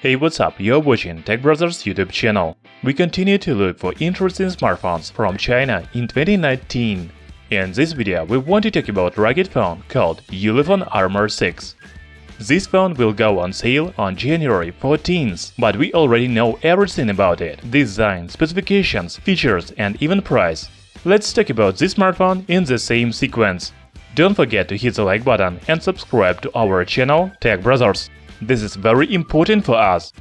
Hey, what's up? You're watching Tech Brothers YouTube channel. We continue to look for interesting smartphones from China in 2019. In this video, we want to talk about rugged phone called Ulefone Armor 6. This phone will go on sale on January 14th, but we already know everything about it: design, specifications, features, and even price. Let's talk about this smartphone in the same sequence. Don't forget to hit the like button and subscribe to our channel Tech Brothers. This is very important for us.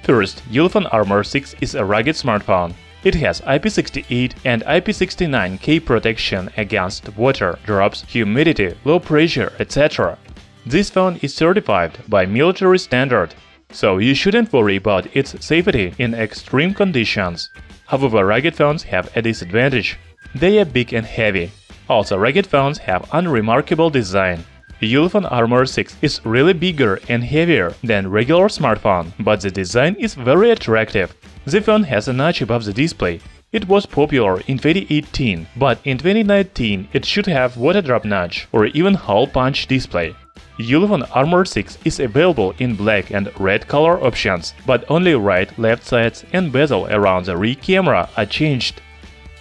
First, Ulefone Armor 6 is a rugged smartphone. It has IP68 and IP69K protection against water, drops, humidity, low pressure, etc. This phone is certified by military standard, so you shouldn't worry about its safety in extreme conditions. However, rugged phones have a disadvantage: they are big and heavy. Also, rugged phones have unremarkable design. Ulefone Armor 6 is really bigger and heavier than regular smartphone, but the design is very attractive. The phone has a notch above the display. It was popular in 2018, but in 2019 it should have water drop notch or even hole punch display. Ulefone Armor 6 is available in black and red color options, but only right, left sides and bezel around the rear camera are changed.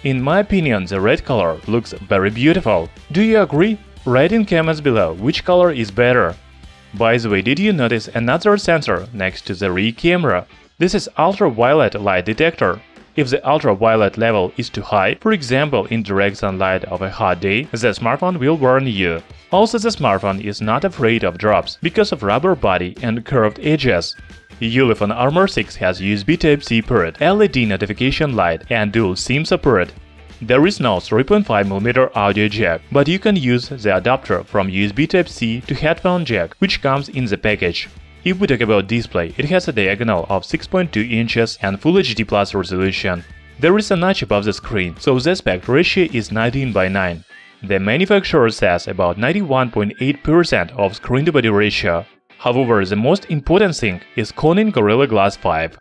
In my opinion, the red color looks very beautiful. Do you agree? Write in comments below which color is better. By the way, did you notice another sensor next to the rear camera? This is ultraviolet light detector. If the ultraviolet level is too high, for example in direct sunlight of a hot day, the smartphone will warn you. Also, the smartphone is not afraid of drops because of rubber body and curved edges. Ulefone Armor 6 has USB Type-C port, LED notification light, and dual SIM support. There is no 3.5mm audio jack, but you can use the adapter from USB Type-C to headphone jack, which comes in the package. If we talk about display, it has a diagonal of 6.2 inches and Full HD Plus resolution. There is a notch above the screen, so the aspect ratio is 19:9. The manufacturer says about 91.8% of screen-to-body ratio. However, the most important thing is Corning Gorilla Glass 5.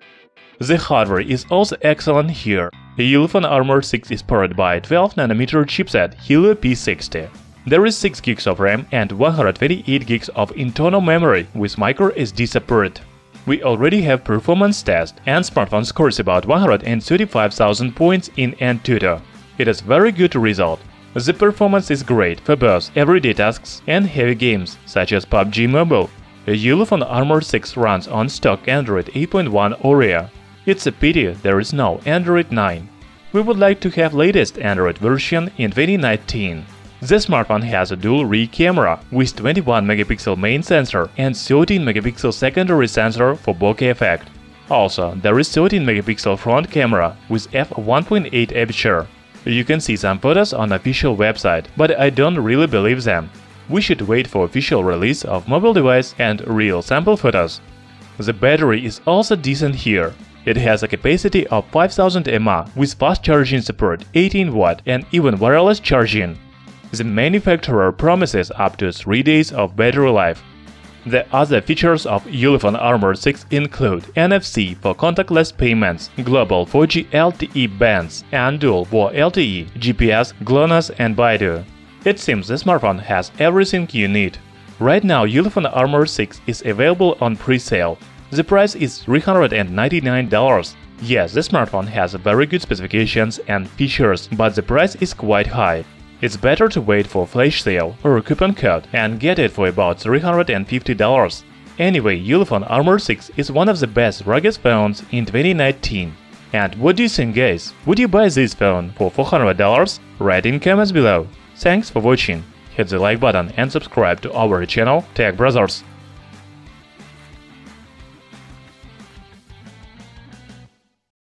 The hardware is also excellent here. Ulefone Armor 6 is powered by 12nm chipset Helio P60. There is 6 GB of RAM and 128 GB of internal memory with microSD support. We already have performance test, and smartphone scores about 135,000 points in Antutu. It is very good result. The performance is great for both everyday tasks and heavy games, such as PUBG Mobile. Ulefone Armor 6 runs on stock Android 8.1 Oreo. It's a pity there is no Android 9. We would like to have latest Android version in 2019. The smartphone has a dual rear camera with 21MP main sensor and 13MP secondary sensor for bokeh effect. Also, there is 13MP front camera with f1.8 aperture. You can see some photos on official website, but I don't really believe them. We should wait for official release of mobile device and real sample photos. The battery is also decent here. It has a capacity of 5000 mAh with fast charging support, 18W, and even wireless charging. The manufacturer promises up to 3 days of battery life. The other features of Ulefone Armor 6 include NFC for contactless payments, global 4G LTE bands, and dual VoLTE LTE, GPS, GLONASS, and Baidu. It seems the smartphone has everything you need. Right now, Ulefone Armor 6 is available on pre-sale. The price is $399. Yes, the smartphone has very good specifications and features, but the price is quite high. It's better to wait for flash sale or coupon code and get it for about $350. Anyway, Ulefone Armor 6 is one of the best rugged phones in 2019. And what do you think, guys? Would you buy this phone for $400? Write in comments below. Thanks for watching. Hit the like button and subscribe to our channel Tech Brothers.